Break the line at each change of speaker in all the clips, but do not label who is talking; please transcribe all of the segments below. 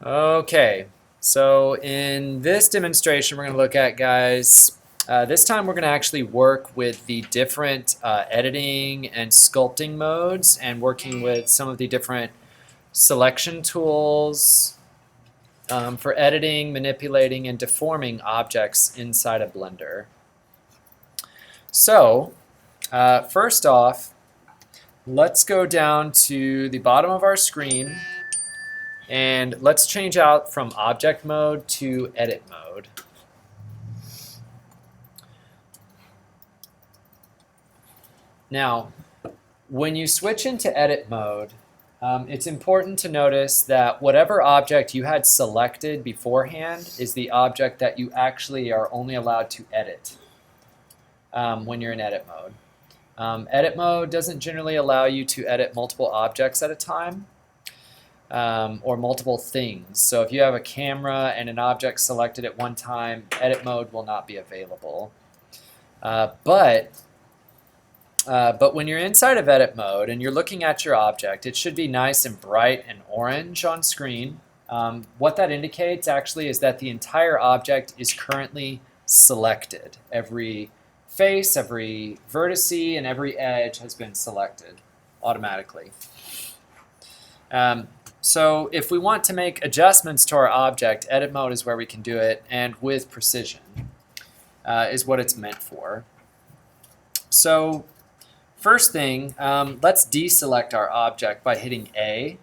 Okay, so in this demonstration we're going to look at, guys, this time we're going to actually work with the different editing and sculpting modes and working with some of the different selection tools for editing, manipulating, and deforming objects inside a Blender. So first off, let's go down to the bottom of our screen and let's change out from object mode to edit mode. Now, when you switch into edit mode, it's important to notice that whatever object you had selected beforehand is the object that you actually are only allowed to edit when you're in edit mode. Edit mode doesn't generally allow you to edit multiple objects at a time. Or multiple things. So if you have a camera and an object selected at one time, edit mode will not be available. But when you're inside of edit mode and you're looking at your object, it should be nice and bright and orange on screen. What that indicates actually is that the entire object is currently selected. Every face, every vertice, and every edge has been selected automatically. So if we want to make adjustments to our object, edit mode is where we can do it, and with precision is what it's meant for. So first thing, let's deselect our object by hitting A.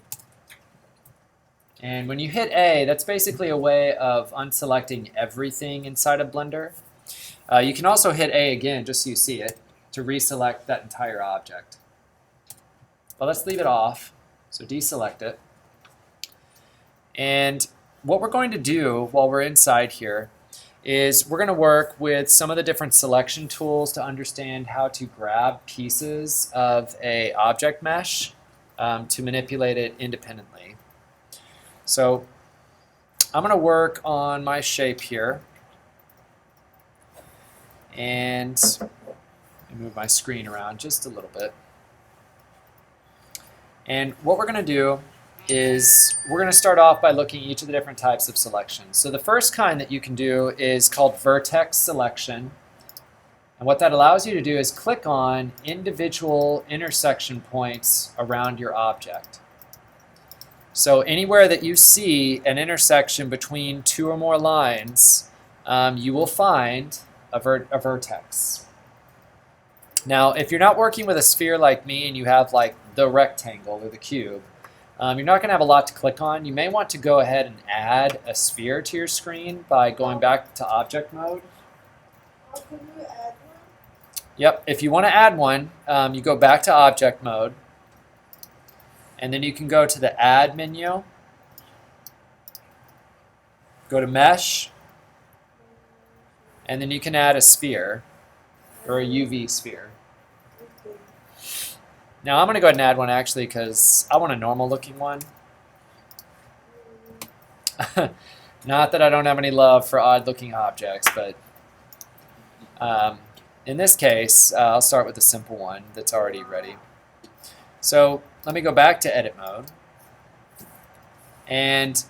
And when you hit A, that's basically a way of unselecting everything inside of Blender. You can also hit A again, just so you see it, to reselect that entire object. But let's leave it off, so deselect it. And what we're going to do while we're inside here is we're going to work with some of the different selection tools to understand how to grab pieces of a object mesh to manipulate it independently. So I'm going to work on my shape here, and let me move my screen around just a little bit. And what we're going to do is we're going to start off by looking at each of the different types of selections. So the first kind that you can do is called vertex selection. And what that allows you to do is click on individual intersection points around your object. So anywhere that you see an intersection between two or more lines, you will find a vertex. Now, if you're not working with a sphere like me and you have like the rectangle or the cube, you're not going to have a lot to click on. You may want to go ahead and add a sphere to your screen by going back to object mode.
Can you add one?
Yep, if you want to add one, you go back to object mode, and then you can go to the add menu, go to mesh, and then you can add a sphere or a UV sphere.
Okay.
Now I'm going to go ahead and add one actually because I want a normal looking one. Not that I don't have any love for odd looking objects, but in this case I'll start with a simple one that's already ready. So let me go back to edit mode, and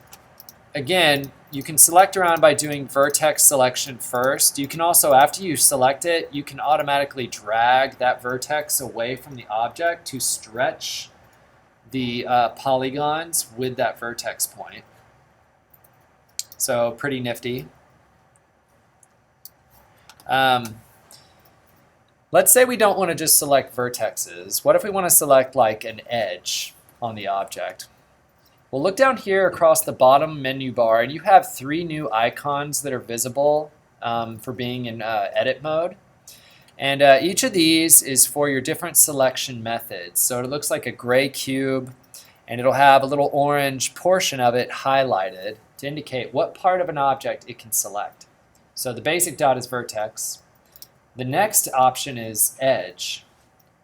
again, you can select around by doing vertex selection first. You can also, after you select it, you can automatically drag that vertex away from the object to stretch the polygons with that vertex point. So pretty nifty. Let's say we don't want to just select vertexes. What if we want to select like an edge on the object? Well, look down here across the bottom menu bar, and you have three new icons that are visible for being in edit mode. And each of these is for your different selection methods. So it looks like a gray cube, and it'll have a little orange portion of it highlighted to indicate what part of an object it can select. So the basic dot is vertex. The next option is edge,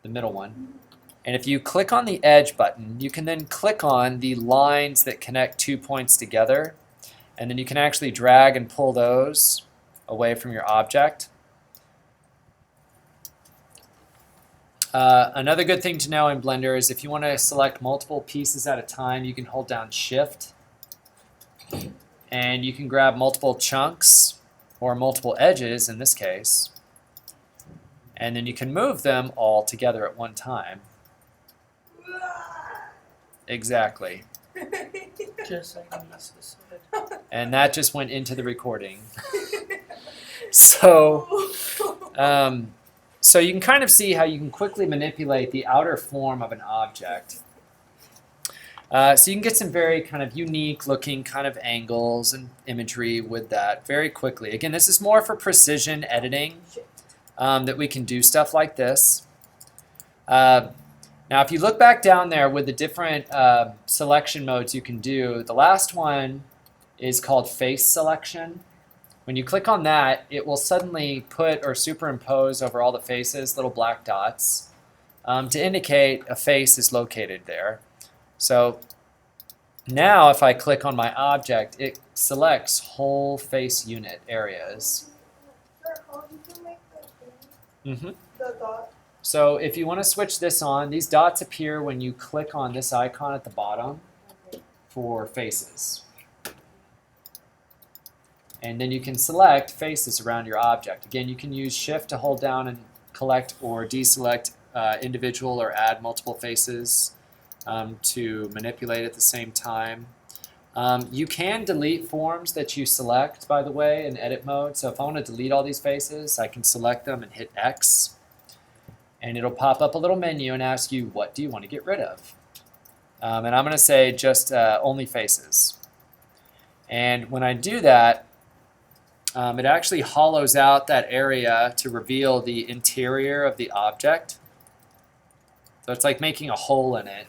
the middle one. And if you click on the edge button, you can then click on the lines that connect 2 points together, and then you can actually drag and pull those away from your object. Another good thing to know in Blender is if you want to select multiple pieces at a time, you can hold down Shift And you can grab multiple chunks or multiple edges in this case. And then you can move them all together at one time. Exactly.
Just like Lisa said.
And that just went into the recording. So you can kind of see how you can quickly manipulate the outer form of an object. So you can get some very kind of unique looking kind of angles and imagery with that very quickly. Again, this is more for precision editing, that we can do stuff like this. Now, if you look back down there with the different selection modes you can do, the last one is called face selection. When you click on that, it will suddenly put or superimpose over all the faces little black dots to indicate a face is located there. So now if I click on my object, it selects whole face unit areas.
Sir, how did you make the thing? The dot?
So if you want to switch this on, these dots appear when you click on this icon at the bottom for faces. And then you can select faces around your object. Again, you can use Shift to hold down and collect or deselect individual or add multiple faces to manipulate at the same time. You can delete forms that you select, by the way, in edit mode. So if I want to delete all these faces, I can select them and hit X. And it'll pop up a little menu and ask you, what do you want to get rid of? And I'm going to say just only faces. And when I do that, it actually hollows out that area to reveal the interior of the object. So it's like making a hole in it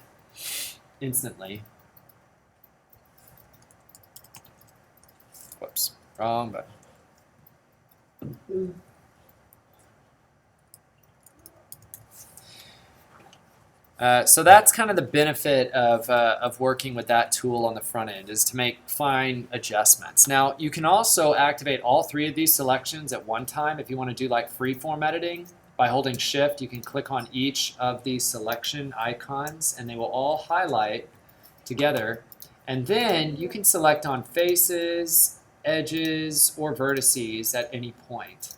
instantly. Whoops, wrong button. So that's kind of the benefit of working with that tool on the front end, is to make fine adjustments. Now, you can also activate all three of these selections at one time if you want to do like freeform editing. By holding Shift, you can click on each of these selection icons and they will all highlight together. And then you can select on faces, edges, or vertices at any point.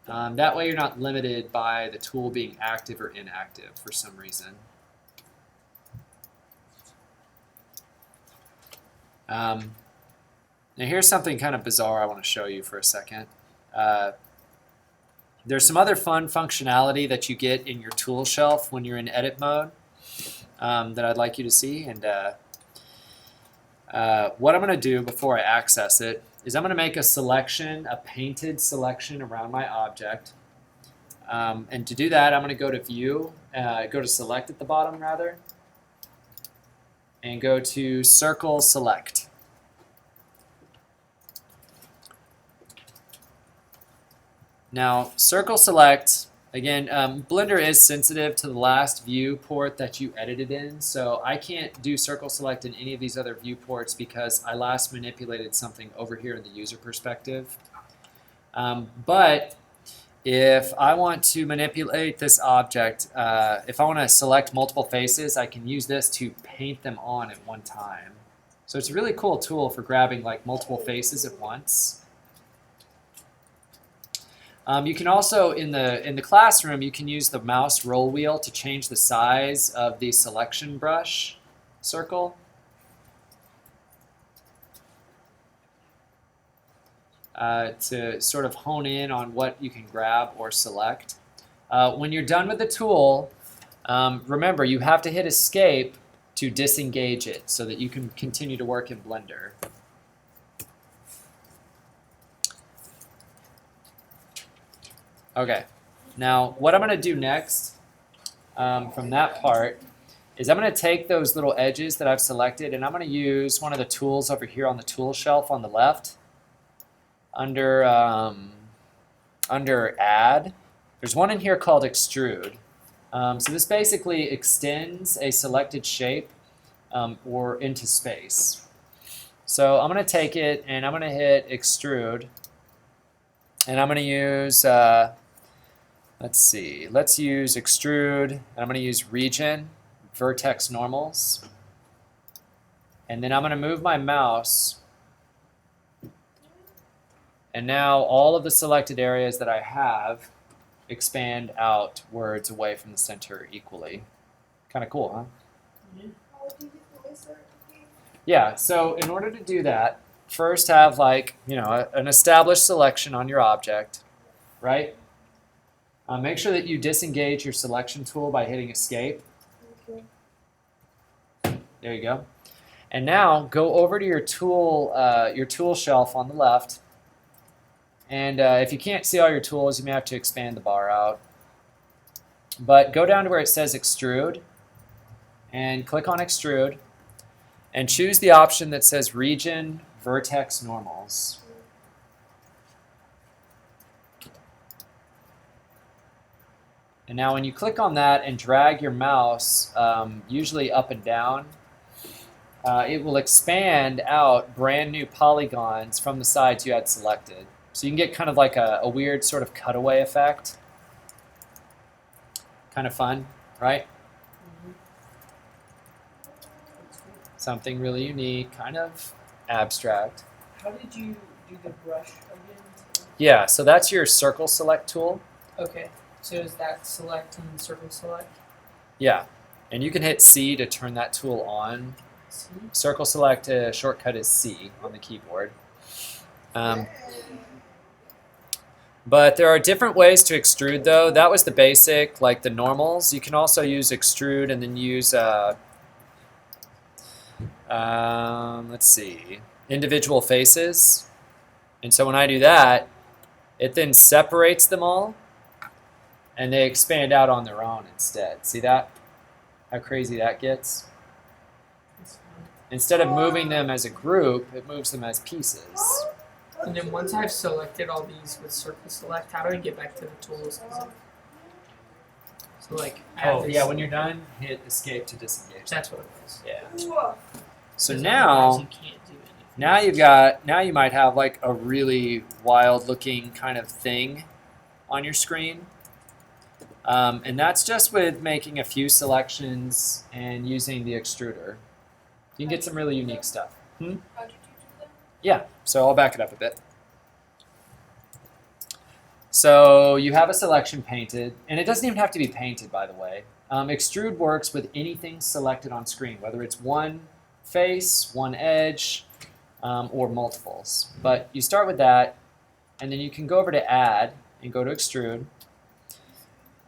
That way you're not limited by the tool being active or inactive for some reason. Now here's something kind of bizarre I want to show you for a second. There's some other fun functionality that you get in your tool shelf when you're in edit mode that I'd like you to see. And what I'm going to do before I access it is I'm going to make a selection, a painted selection around my object. And to do that, I'm going to go to View, go to Select at the bottom rather, and go to Circle Select. Now, Circle Select, again, Blender is sensitive to the last viewport that you edited in, so I can't do Circle Select in any of these other viewports because I last manipulated something over here in the user perspective. But if I want to manipulate this object, if I want to select multiple faces, I can use this to paint them on at one time. So it's a really cool tool for grabbing like multiple faces at once. You can also, in the classroom, you can use the mouse roll wheel to change the size of the selection brush circle. To sort of hone in on what you can grab or select. When you're done with the tool, remember you have to hit Escape to disengage it so that you can continue to work in Blender. Okay, now what I'm going to do next from that part is I'm going to take those little edges that I've selected and I'm going to use one of the tools over here on the tool shelf on the left under Add. There's one in here called Extrude. So this basically extends a selected shape or into space. So I'm going to take it and I'm going to hit Extrude and I'm going to use let's use Extrude, and I'm going to use Region, Vertex Normals, and then I'm going to move my mouse And now all of the selected areas that I have expand outwards away from the center equally. Kind of cool, huh?
Yeah.
How do you do this again?
Yeah, so in order to do that, first have like, an established selection on your object, right? Make sure that you disengage your selection tool by hitting escape.
Okay.
There you go. And now go over to your tool shelf on the left. And if you can't see all your tools, you may have to expand the bar out. But go down to where it says extrude and click on extrude and choose the option that says region vertex normals. And now when you click on that and drag your mouse, usually up and down, it will expand out brand new polygons from the sides you had selected. So you can get kind of like a weird sort of cutaway effect. Kind of fun, right? Something really unique, kind of abstract.
How did you do the brush again?
Yeah, so that's your circle select tool.
Okay, so is that select and circle select?
Yeah, and you can hit C to turn that tool on.
See?
Circle select shortcut is C on the keyboard. But there are different ways to extrude though. That was the basic, like the normals. You can also use extrude and then use, let's see, individual faces. And so when I do that, it then separates them all and they expand out on their own instead. See that? How crazy that gets?
That's fine.
Instead of moving them as a group, it moves them as pieces.
And then once I've selected all these with circle select, how do I get back to the tools? So like, I have
Oh
this,
yeah, when you're done, hit escape to disengage.
that's what it was.
Yeah.
Whoa.
So
'Cause
now,
otherwise you can't do anything.
now you might have like a really wild looking kind of thing on your screen. And that's just with making a few selections and using the extruder. You can get some really unique stuff.
How did you do that?
Yeah, so I'll back it up a bit. So you have a selection painted, and it doesn't even have to be painted, by the way. Extrude works with anything selected on screen, whether it's one face, one edge, or multiples. But you start with that, and then you can go over to Add and go to Extrude.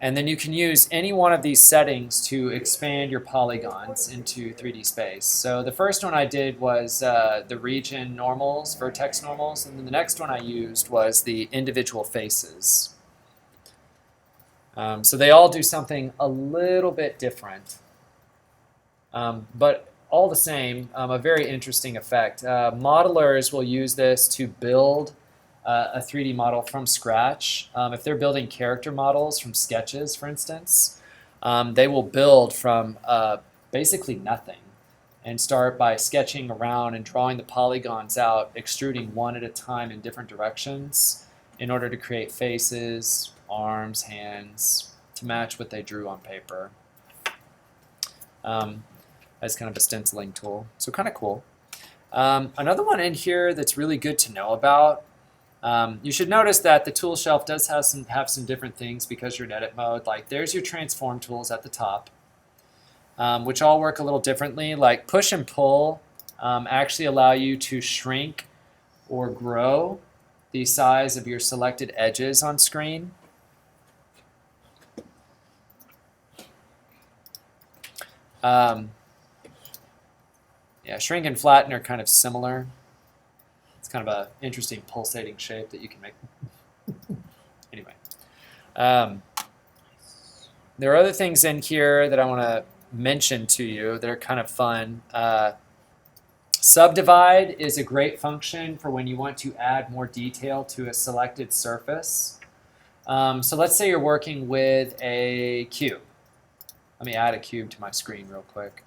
And then you can use any one of these settings to expand your polygons into 3D space. So the first one I did was the region normals, vertex normals, and then the next one I used was the individual faces. So they all do something a little bit different, but all the same, a very interesting effect. Modelers will use this to build a 3D model from scratch. If they're building character models from sketches, for instance, they will build from basically nothing and start by sketching around and drawing the polygons out, extruding one at a time in different directions in order to create faces, arms, hands, to match what they drew on paper. As kind of a stenciling tool. So kind of cool. Another one in here that's really good to know about. You should notice that the tool shelf does have some different things because you're in edit mode. Like there's your transform tools at the top, which all work a little differently. Like push and pull actually allow you to shrink or grow the size of your selected edges on screen. Yeah, shrink and flatten are kind of similar. It's kind of an interesting pulsating shape that you can make. Anyway, there are other things in here that I want to mention to you that are kind of fun. Subdivide is a great function for when you want to add more detail to a selected surface. So let's say you're working with a cube. Let me add a cube to my screen real quick.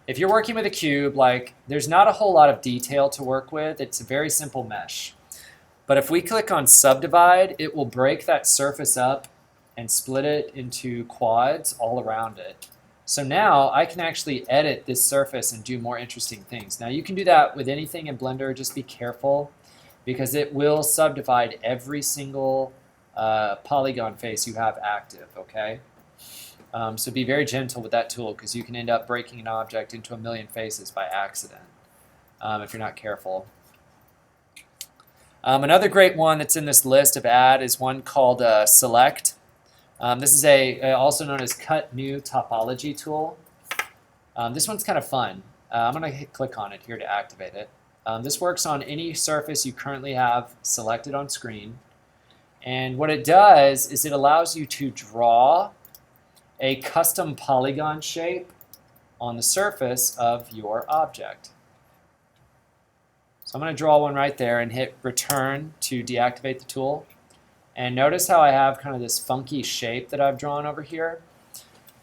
If you're working with a cube, like there's not a whole lot of detail to work with. It's a very simple mesh. But if we click on subdivide, it will break that surface up and split it into quads all around it. So now I can actually edit this surface and do more interesting things. Now you can do that with anything in Blender, just be careful because it will subdivide every single polygon face you have active, okay? So be very gentle with that tool because you can end up breaking an object into a million faces by accident if you're not careful. Another great one that's in this list of add is one called Select. This is also known as Cut New Topology tool. This one's kind of fun. I'm going to click on it here to activate it. This works on any surface you currently have selected on screen. And what it does is it allows you to draw a custom polygon shape on the surface of your object. So I'm going to draw one right there and hit return to deactivate the tool. And notice how I have kind of this funky shape that I've drawn over here.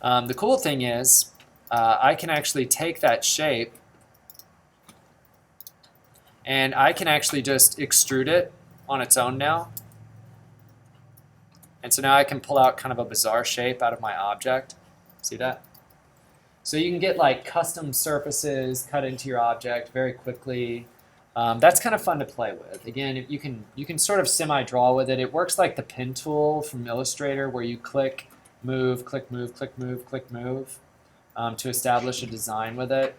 The cool thing is I can actually take that shape and I can actually just extrude it on its own now. And so now I can pull out kind of a bizarre shape out of my object. See that? So you can get like custom surfaces cut into your object very quickly. That's kind of fun to play with. Again, you can sort of semi-draw with it. It works like the pen tool from Illustrator where you click, move, click, move, click, move, click, move to establish a design with it.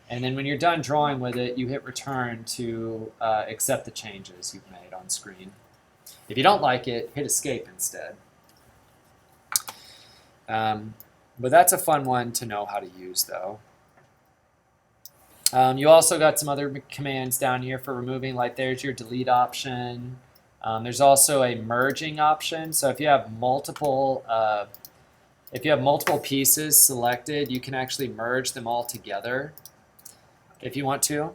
And then when you're done drawing with it, you hit return to accept the changes you've made on screen. If you don't like it, hit escape instead. But that's a fun one to know how to use though. You also got some other commands down here for removing, like there's your delete option. There's also a merging option. So if you have multiple pieces selected, you can actually merge them all together if you want to.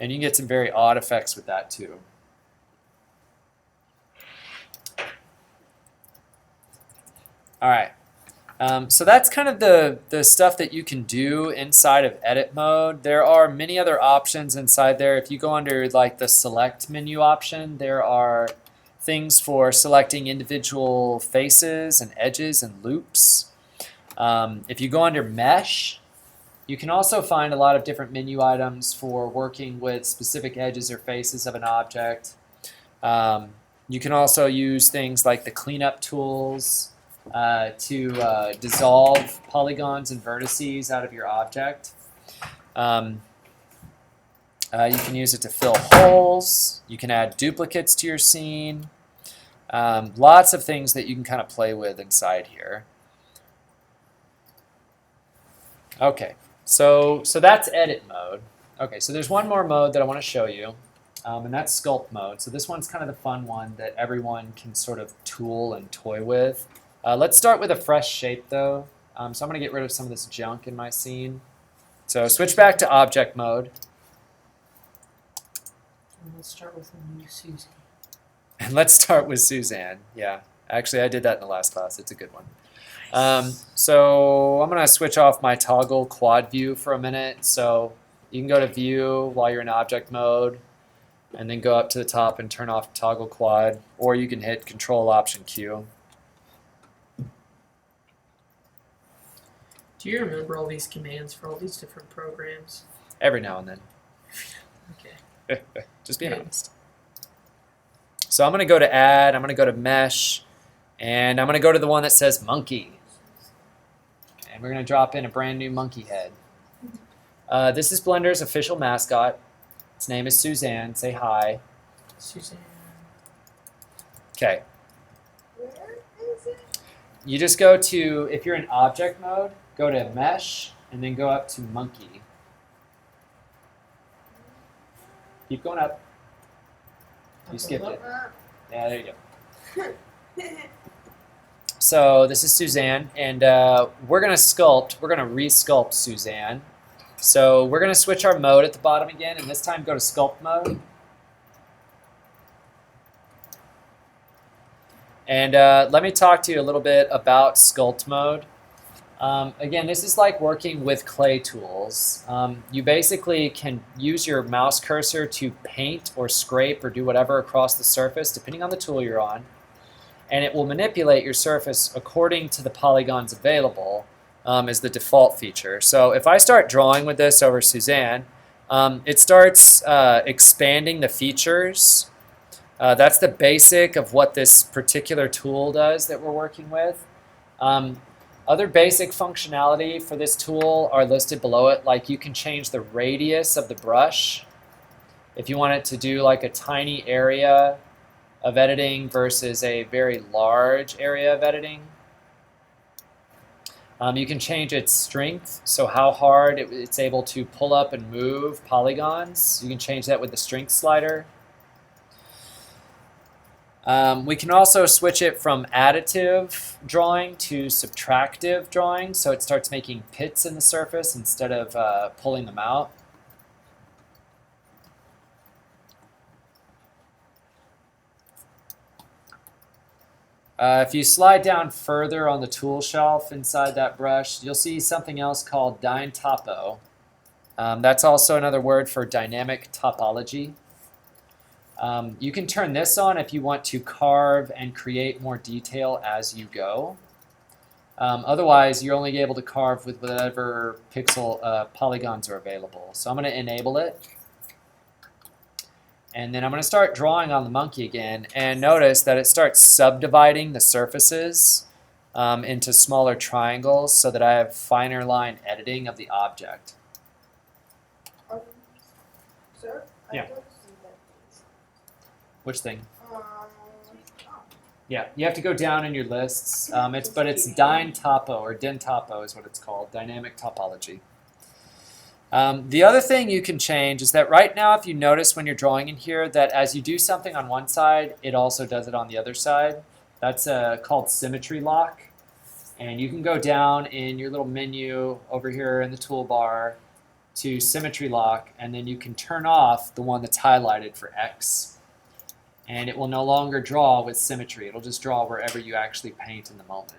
And you can get some very odd effects with that too. All right. So that's kind of the stuff that you can do inside of edit mode. There are many other options inside there. If you go under like the select menu option, there are things for selecting individual faces and edges and loops. If you go under mesh, you can also find a lot of different menu items for working with specific edges or faces of an object. You can also use things like the cleanup tools to dissolve polygons and vertices out of your object. You can use it to fill holes. You can add duplicates to your scene. Lots of things that you can kind of play with inside here. Okay, so that's edit mode. Okay, so there's one more mode that I want to show you, and that's sculpt mode. So this one's kind of the fun one that everyone can sort of tool and toy with. Let's start with a fresh shape though. So I'm going to get rid of some of this junk in my scene. So switch back to object mode.
And let's start with a new Susan.
And let's start with Suzanne. Yeah, actually I did that in the last class. It's a good one. So I'm going to switch off my toggle quad view for a minute. So you can go to view while you're in object mode and then go up to the top and turn off toggle quad, or you can hit Control Option Q.
Do you remember all these commands for all these different programs?
Every now and then.
Okay.
Just being honest. So I'm going to go to add, I'm going to go to mesh, and I'm going to go to the one that says monkey. And we're going to drop in a brand new monkey head. This is Blender's official mascot. Its name is Suzanne. Say hi.
Suzanne.
Okay.
Where is it?
You just go to, if you're in object mode, go to mesh, and then go up to monkey. Keep going up. You skipped it. Yeah, there you go. So this is Suzanne, and we're going to re-sculpt Suzanne. So we're going to switch our mode at the bottom again, and this time go to sculpt mode. And let me talk to you a little bit about sculpt mode. Again, this is like working with clay tools. You basically can use your mouse cursor to paint or scrape or do whatever across the surface, depending on the tool you're on. and it will manipulate your surface according to the polygons available as the default feature. So if I start drawing with this over Suzanne, it starts expanding the features. That's the basic of what this particular tool does that we're working with. Other basic functionality for this tool are listed below it, like you can change the radius of the brush if you want it to do like a tiny area of editing versus a very large area of editing. You can change its strength, so how hard it's able to pull up and move polygons. You can change that with the strength slider. We can also switch it from additive drawing to subtractive drawing, so it starts making pits in the surface instead of pulling them out. If you slide down further on the tool shelf inside that brush, you'll see something else called Dyne Topo. That's also another word for dynamic topology. You can turn this on if you want to carve and create more detail as you go. Otherwise, you're only able to carve with whatever pixel polygons are available. So I'm going to enable it. And then I'm going to start drawing on the monkey again. And notice that it starts subdividing the surfaces into smaller triangles so that I have finer line editing of the object.
Sir, I
Yeah.
don't see that.
Which thing?
Oh.
Yeah, you have to go down in your lists. But it's Dyne Topo, or Den Topo is what it's called, dynamic topology. The other thing you can change is that right now, if you notice when you're drawing in here, that as you do something on one side, it also does it on the other side. That's called symmetry lock. And you can go down in your little menu over here in the toolbar to symmetry lock, and then you can turn off the one that's highlighted for X. And it will no longer draw with symmetry. It'll just draw wherever you actually paint in the moment.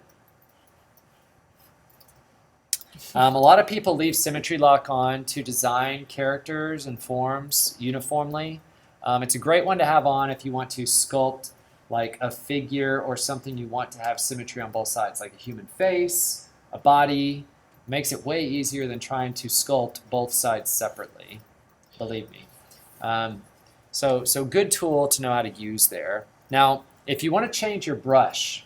A lot of people leave symmetry lock on to design characters and forms uniformly. It's a great one to have on if you want to sculpt like a figure or something you want to have symmetry on both sides, like a human face, a body. It makes it way easier than trying to sculpt both sides separately, believe me. So good tool to know how to use there. Now, if you want to change your brush,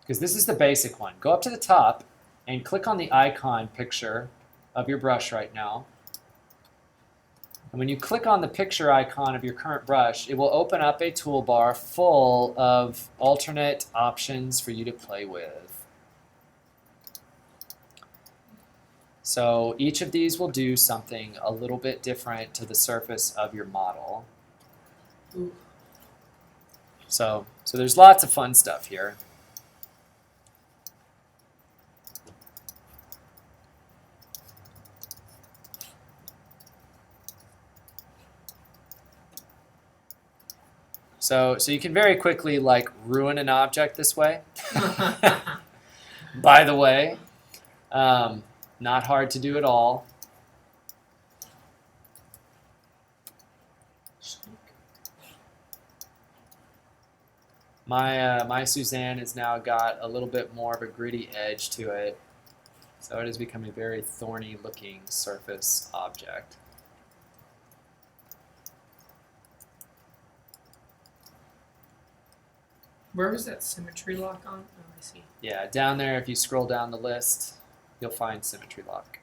because this is the basic one, go up to the top and click on the icon picture of your brush right now. And when you click on the picture icon of your current brush, it will open up a toolbar full of alternate options for you to play with. So each of these will do something a little bit different to the surface of your model.
Ooh.
So there's lots of fun stuff here. So you can very quickly like ruin an object this way. By the way, not hard to do at all. My Suzanne has now got a little bit more of a gritty edge to it, so it has become a very thorny looking surface object.
Where was that symmetry lock on? Oh, I see.
Yeah, down there, if you scroll down the list, you'll find symmetry lock.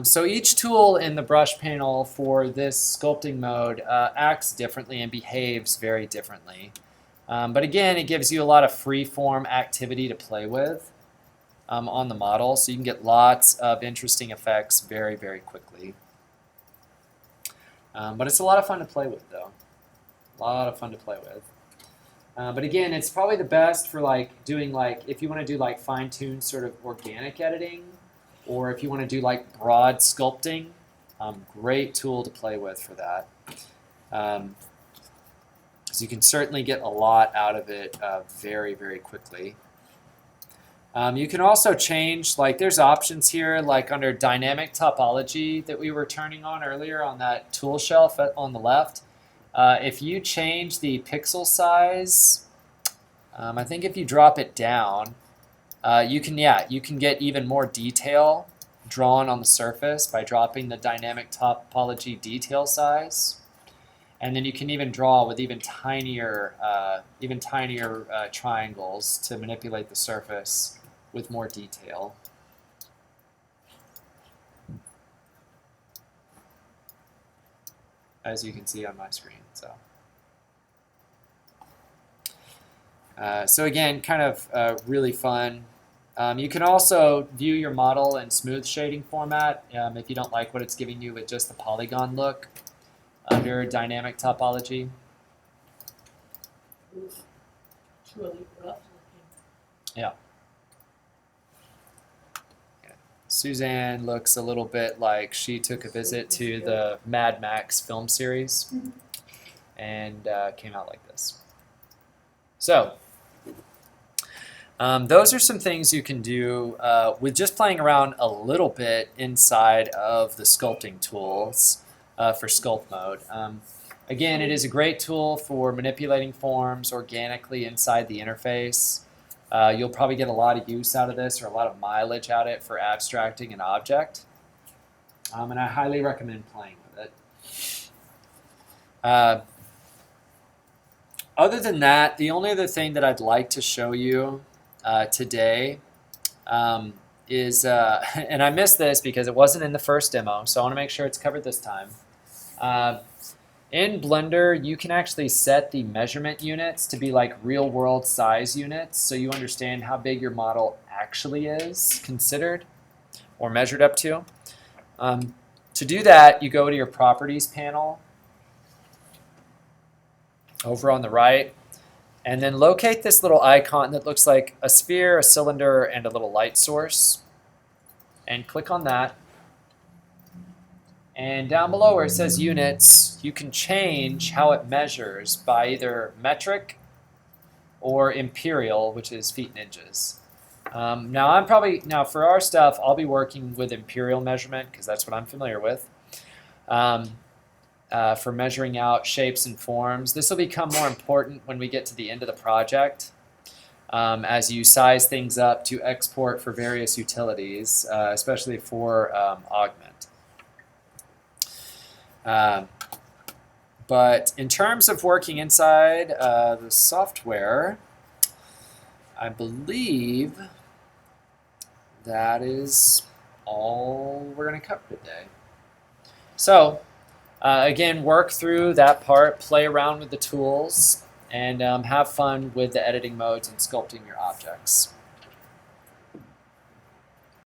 So each tool in the brush panel for this sculpting mode acts differently and behaves very differently. But again, it gives you a lot of free-form activity to play with on the model, so you can get lots of interesting effects very, very quickly. But it's a lot of fun to play with, though. A lot of fun to play with. But again, it's probably the best for like doing like, if you want to do like fine-tuned sort of organic editing, or if you want to do like broad sculpting, great tool to play with for that. Because you can certainly get a lot out of it very, very quickly. You can also change, like there's options here, like under dynamic topology that we were turning on earlier on that tool shelf on the left. If you change the pixel size, I think if you drop it down, you can get even more detail drawn on the surface by dropping the dynamic topology detail size. And then you can even draw with even tinier triangles to manipulate the surface with more detail. As you can see on my screen. So again, kind of really fun. You can also view your model in smooth shading format if you don't like what it's giving you with just the polygon look under dynamic topology.
Oof. It's really rough looking.
Yeah. Suzanne looks a little bit like she took a visit to the Mad Max film series and came out like this. So those are some things you can do with just playing around a little bit inside of the sculpting tools for Sculpt Mode. Again, it is a great tool for manipulating forms organically inside the interface. You'll probably get a lot of use out of this or a lot of mileage out of it for abstracting an object. And I highly recommend playing with it. Other than that, the only other thing that I'd like to show you today is, and I missed this because it wasn't in the first demo, so I want to make sure it's covered this time. In Blender, you can actually set the measurement units to be like real-world size units, so you understand how big your model actually is considered or measured up to. To do that, you go to your Properties panel over on the right, and then locate this little icon that looks like a sphere, a cylinder, and a little light source, and click on that. And down below where it says units, you can change how it measures by either metric or imperial, which is feet and inches. Now for our stuff, I'll be working with imperial measurement because that's what I'm familiar with. For measuring out shapes and forms. This will become more important when we get to the end of the project as you size things up to export for various utilities, especially for Augment. But in terms of working inside the software, I believe that is all we're going to cover today. So again, work through that part, play around with the tools, and have fun with the editing modes and sculpting your objects.